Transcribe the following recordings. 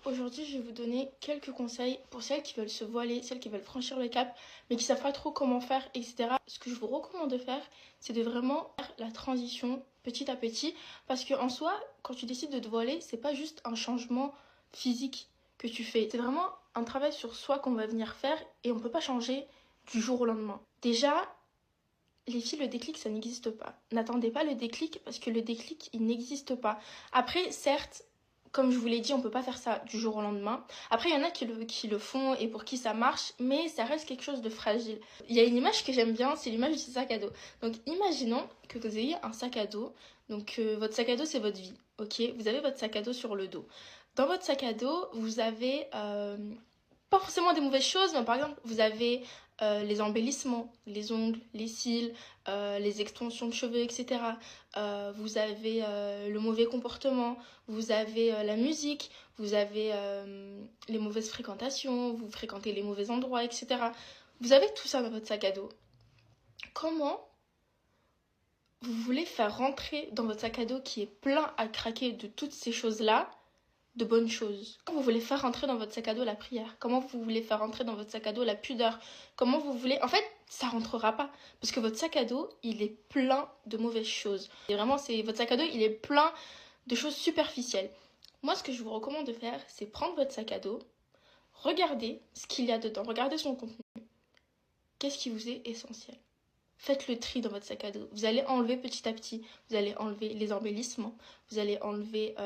Aujourd'hui, je vais vous donner quelques conseils pour celles qui veulent se voiler, celles qui veulent franchir le cap, mais qui ne savent pas trop comment faire, etc. Ce que je vous recommande de faire, c'est de vraiment faire la transition petit à petit, parce qu'en soi, quand tu décides de te voiler, c'est pas juste un changement physique que tu fais, c'est vraiment un travail sur soi qu'on va venir faire et on peut pas changer du jour au lendemain. Déjà, les filles, le déclic, ça n'existe pas. N'attendez pas le déclic parce que le déclic, il n'existe pas. Après, certes, comme je vous l'ai dit, on peut pas faire ça du jour au lendemain. Après, il y en a qui le font et pour qui ça marche, mais ça reste quelque chose de fragile. Il y a une image que j'aime bien, c'est l'image du sac à dos. Donc, imaginons que vous ayez un sac à dos. Donc, votre sac à dos, c'est votre vie. Ok, vous avez votre sac à dos sur le dos. Dans votre sac à dos, vous avez pas forcément des mauvaises choses, mais par exemple, vous avez les embellissements, les ongles, les cils, les extensions de cheveux, etc. Vous avez le mauvais comportement, vous avez la musique, vous avez les mauvaises fréquentations, vous fréquentez les mauvais endroits, etc. Vous avez tout ça dans votre sac à dos. Comment vous voulez faire rentrer dans votre sac à dos qui est plein à craquer de toutes ces choses-là, de bonnes choses? Comment vous voulez faire rentrer dans votre sac à dos la prière? Comment vous voulez faire rentrer dans votre sac à dos la pudeur? Comment vous voulez... En fait, ça rentrera pas. Parce que votre sac à dos, il est plein de mauvaises choses. Et vraiment, votre sac à dos, il est plein de choses superficielles. Moi, ce que je vous recommande de faire, c'est prendre votre sac à dos, regardez ce qu'il y a dedans, regardez son contenu. Qu'est-ce qui vous est essentiel? Faites le tri dans votre sac à dos. Vous allez enlever petit à petit. Vous allez enlever les embellissements. Vous allez enlever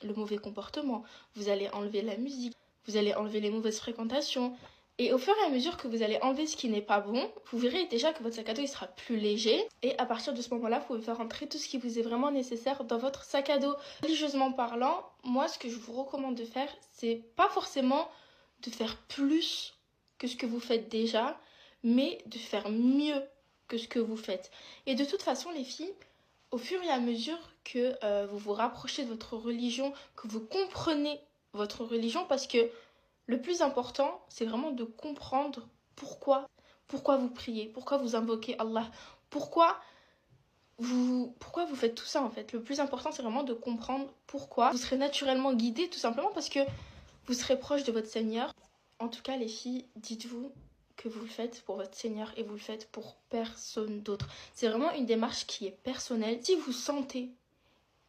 le mauvais comportement. Vous allez enlever la musique. Vous allez enlever les mauvaises fréquentations. Et au fur et à mesure que vous allez enlever ce qui n'est pas bon, vous verrez déjà que votre sac à dos il sera plus léger. Et à partir de ce moment-là, vous pouvez faire entrer tout ce qui vous est vraiment nécessaire dans votre sac à dos. Religieusement parlant, moi, ce que je vous recommande de faire, c'est pas forcément de faire plus que ce que vous faites déjà, mais de faire mieux que ce que vous faites. Et de toute façon, les filles, au fur et à mesure que vous vous rapprochez de votre religion, que vous comprenez votre religion, parce que le plus important, c'est vraiment de comprendre pourquoi vous priez, pourquoi vous invoquez Allah, pourquoi vous faites tout ça en fait. Le plus important, c'est vraiment de comprendre pourquoi. Vous serez naturellement guidé tout simplement parce que vous serez proche de votre Seigneur. En tout cas, les filles, dites-vous que vous le faites pour votre Seigneur et vous le faites pour personne d'autre. C'est vraiment une démarche qui est personnelle. Si vous sentez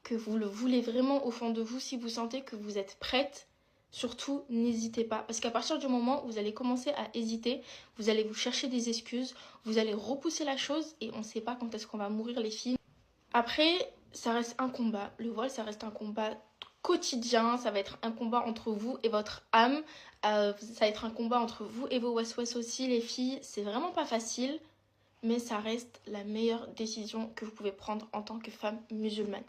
que vous le voulez vraiment au fond de vous, si vous sentez que vous êtes prête, surtout n'hésitez pas. Parce qu'à partir du moment où vous allez commencer à hésiter, vous allez vous chercher des excuses, vous allez repousser la chose et on ne sait pas quand est-ce qu'on va mourir les filles. Après, ça reste un combat. Le voile, ça reste un combat quotidien, ça va être un combat entre vous et votre âme, ça va être un combat entre vous et vos waswas aussi les filles, c'est vraiment pas facile, mais ça reste la meilleure décision que vous pouvez prendre en tant que femme musulmane.